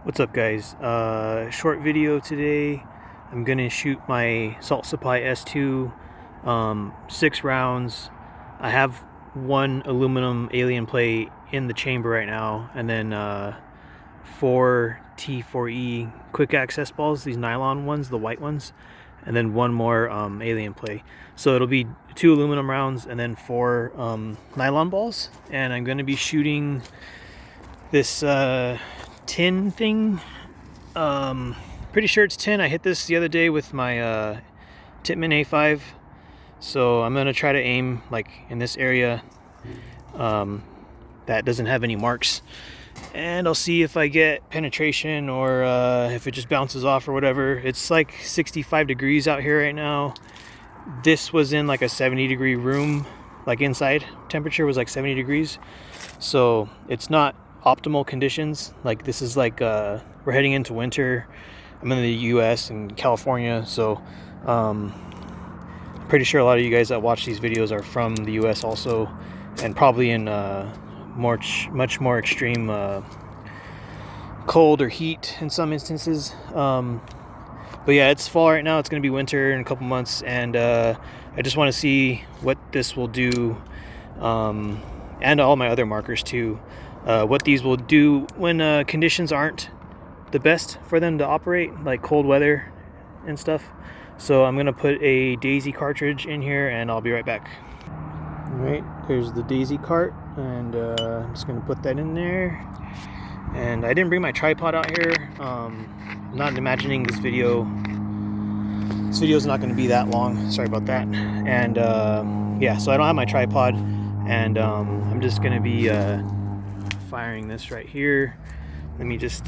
What's up, guys? Short video today. I'm gonna shoot my Salt Supply S2, 6 rounds. I have one aluminum alien plate in the chamber right now, and then 4T4E quick access balls, these nylon ones, the white ones, and then one more alien plate. So it'll be 2 aluminum rounds and then 4 nylon balls. And I'm gonna be shooting this tin thing. Pretty sure it's tin. I hit this the other day with my Tippmann A5. So I'm gonna try to aim like in this area that doesn't have any marks, and I'll see if I get penetration or if it just bounces off or whatever. It's like 65 degrees out here right now. This was in like a 70-degree room, like inside temperature was like 70 degrees. So it's not optimal conditions. Like this is like we're heading into winter. I'm in the US and California, so pretty sure a lot of you guys that watch these videos are from the US also, and probably in much more extreme cold or heat in some instances. But yeah, it's fall right now. It's going to be winter in a couple months, and I just want to see what this will do, and all my other markers too, what these will do when conditions aren't the best for them to operate, like cold weather and stuff. So I'm going to put a Daisy cartridge in here, and I'll be right back. All right, there's the Daisy cart, and I'm just going to put that in there. And I didn't bring my tripod out here. I'm not imagining this video is not going to be that long. Sorry about that. And yeah, so I don't have my tripod, and I'm just going to be firing this right here. Let me just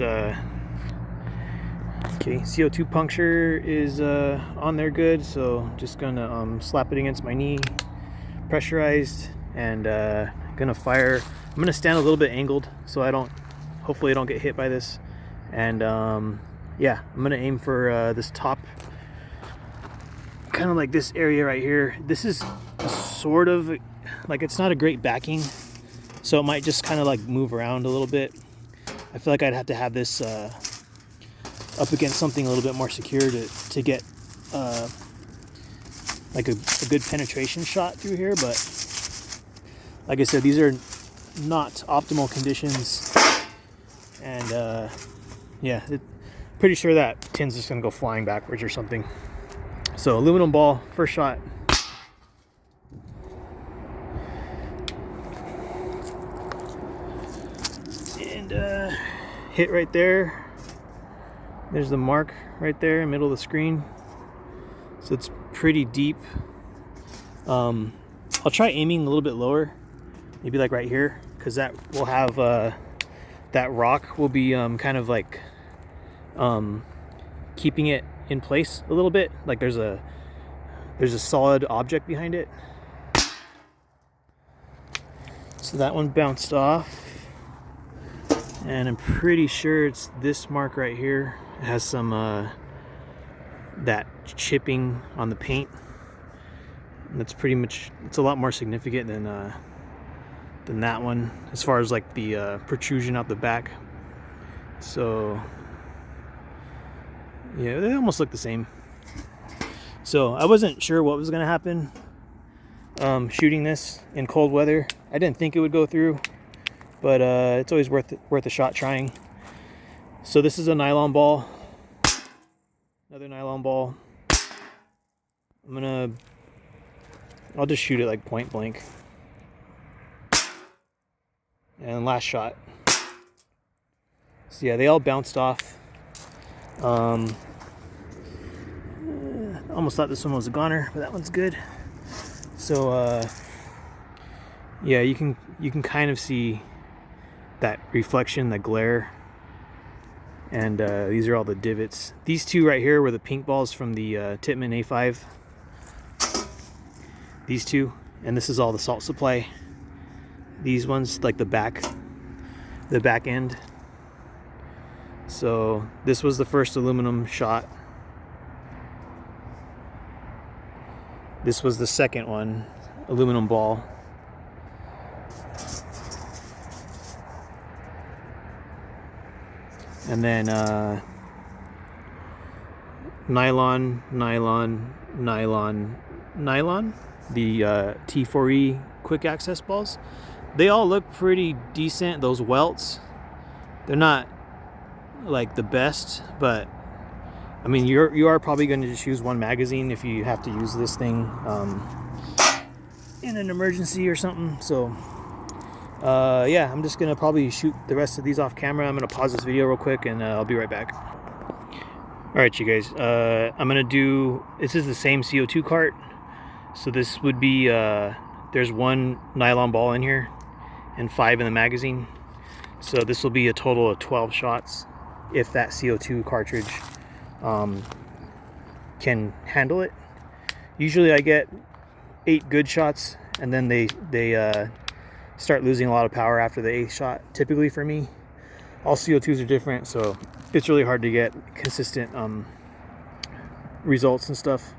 okay, CO2 puncture is on there good, so just gonna slap it against my knee, pressurized, and gonna fire. I'm gonna stand a little bit angled so hopefully I don't get hit by this. And yeah, I'm gonna aim for this top, kind of like this area right here. This is sort of like, it's not a great backing, so it might just kind of like move around a little bit. I feel like I'd have to have this up against something a little bit more secure to get like a good penetration shot through here. But like I said, these are not optimal conditions, and yeah, pretty sure that tin's just gonna go flying backwards or something. So aluminum ball, first shot. And hit right there. There's the mark right there in the middle of the screen. So it's pretty deep. I'll try aiming a little bit lower, maybe like right here, because that will have that rock will be kind of like keeping it in place a little bit. Like there's a solid object behind it. So that one bounced off, and I'm pretty sure it's this mark right here. It has some that chipping on the paint. And that's pretty much, it's a lot more significant than that one as far as like the protrusion out the back. So yeah, they almost look the same. So I wasn't sure what was gonna happen shooting this in cold weather. I didn't think it would go through, but it's always worth a shot trying. So this is a nylon ball, another nylon ball. I'll just shoot it like point blank. And last shot. So yeah, they all bounced off. Almost thought this one was a goner, but that one's good. So yeah, you can kind of see that reflection, the glare. And these are all the divots. These two right here were the pink balls from the Tippmann A5. These two, and this is all the Salt Supply. These ones, like the back end. So this was the first aluminum shot. This was the second one, aluminum ball. and then nylon, the T4E quick access balls. They all look pretty decent. Those welts, they're not like the best, but I mean, you are probably going to just use one magazine if you have to use this thing in an emergency or something. So yeah, I'm just gonna probably shoot the rest of these off camera. I'm gonna pause this video real quick, and I'll be right back. All right, you guys, I'm gonna do, this is the same CO2 cart. So this would be, there's one nylon ball in here and 5 in the magazine. So this will be a total of 12 shots if that CO2 cartridge can handle it. Usually I get 8 good shots, and then they start losing a lot of power after the 8th shot, typically for me. All CO2s are different, so it's really hard to get consistent results and stuff.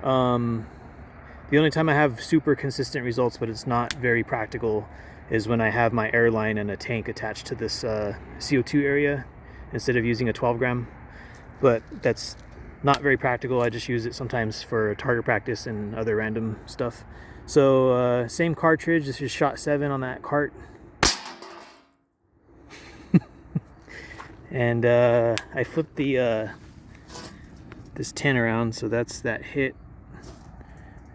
The only time I have super consistent results, but it's not very practical, is when I have my airline and a tank attached to this CO2 area instead of using a 12 gram. But that's not very practical. I just use it sometimes for target practice and other random stuff. So same cartridge. This is shot 7 on that cart. And I flipped the this tin around, so that's that hit.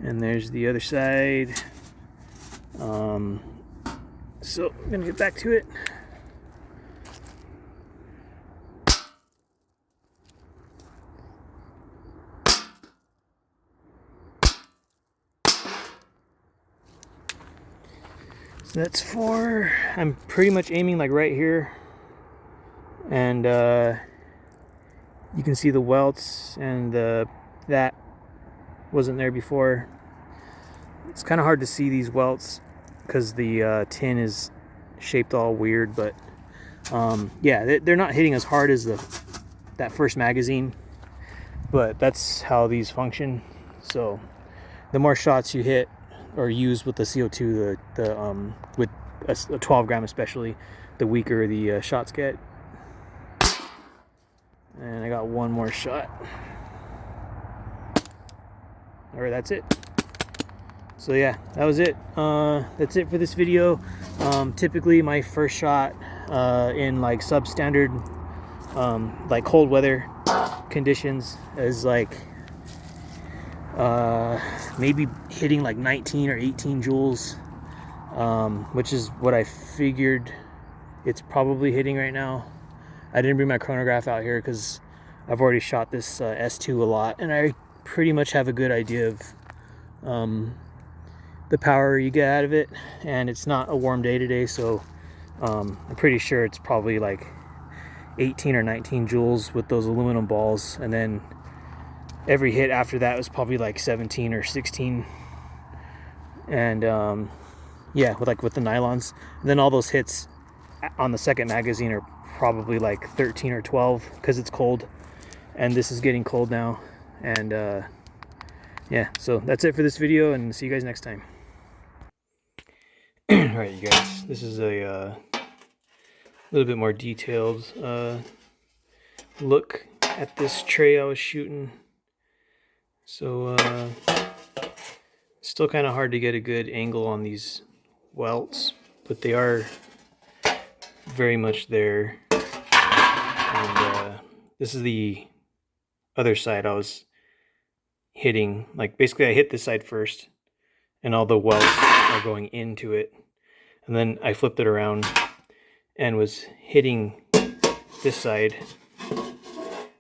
And there's the other side. So I'm gonna get back to it. So that's 4. I'm pretty much aiming like right here, and you can see the welts, and that wasn't there before. It's kind of hard to see these welts because the tin is shaped all weird, but yeah, they're not hitting as hard as that first magazine, but that's how these function. So the more shots you hit or use with the CO2, with a 12 gram especially, the weaker the shots get. And I got one more shot. All right, that's it. So yeah, that was it. That's it for this video. Typically my first shot in like substandard, like cold weather conditions is like maybe hitting like 19 or 18 joules, which is what I figured it's probably hitting right now. I didn't bring my chronograph out here because I've already shot this S2 a lot, and I pretty much have a good idea of the power you get out of it. And it's not a warm day today, so I'm pretty sure it's probably like 18 or 19 joules with those aluminum balls, and then every hit after that was probably like 17 or 16. And yeah, with the nylons. And then all those hits on the second magazine are probably like 13 or 12 because it's cold, and this is getting cold now. And yeah, so that's it for this video, and see you guys next time. All right, you guys, this is a little bit more detailed look at this tray I was shooting. So still kind of hard to get a good angle on these welts, but they are very much there. And this is the other side I was hitting. Like basically I hit this side first, and all the welts are going into it, and then I flipped it around and was hitting this side.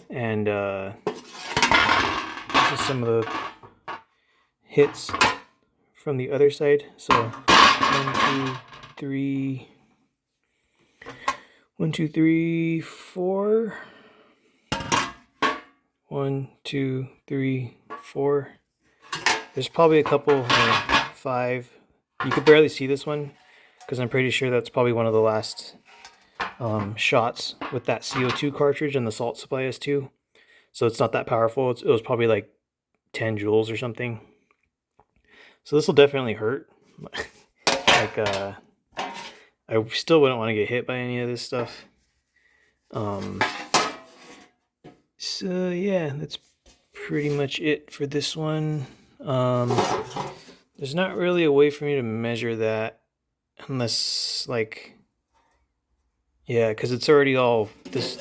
And this is some of the hits from the other side. So 1, 2, 3, 4. 1, 2, 3, 4. There's probably a couple, 5. You could barely see this one because I'm pretty sure that's probably one of the last shots with that CO2 cartridge and the Salt Supply S2. So it's not that powerful. It was probably like 10 joules or something. So this will definitely hurt. Like I still wouldn't want to get hit by any of this stuff. So yeah, that's pretty much it for this one. There's not really a way for me to measure that unless like, yeah, because it's already all this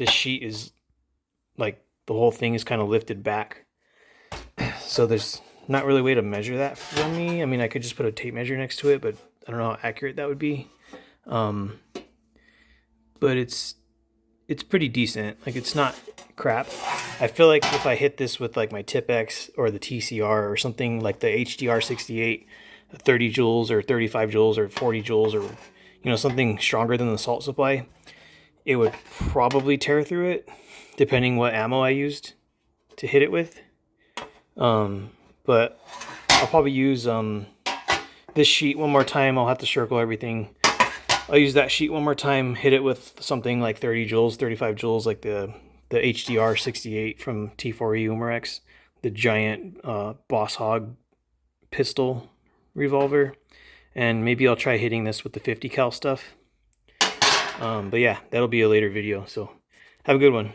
sheet is like the whole thing is kind of lifted back, so there's not really a way to measure that for me. I mean, I could just put a tape measure next to it, but I don't know how accurate that would be. But it's pretty decent. Like, it's not crap. I feel like if I hit this with like my Tip-X or the TCR or something like the HDR 68, 30 joules or 35 joules or 40 joules, or you know, something stronger than the Salt Supply, it would probably tear through it, depending what ammo I used to hit it with. But I'll probably use this sheet one more time. I'll have to circle everything. I'll use that sheet one more time, hit it with something like 30 joules, 35 joules, like the HDR 68 from T4E Umarex, the giant Boss Hog pistol revolver. And maybe I'll try hitting this with the 50 cal stuff. But yeah, that'll be a later video. So have a good one.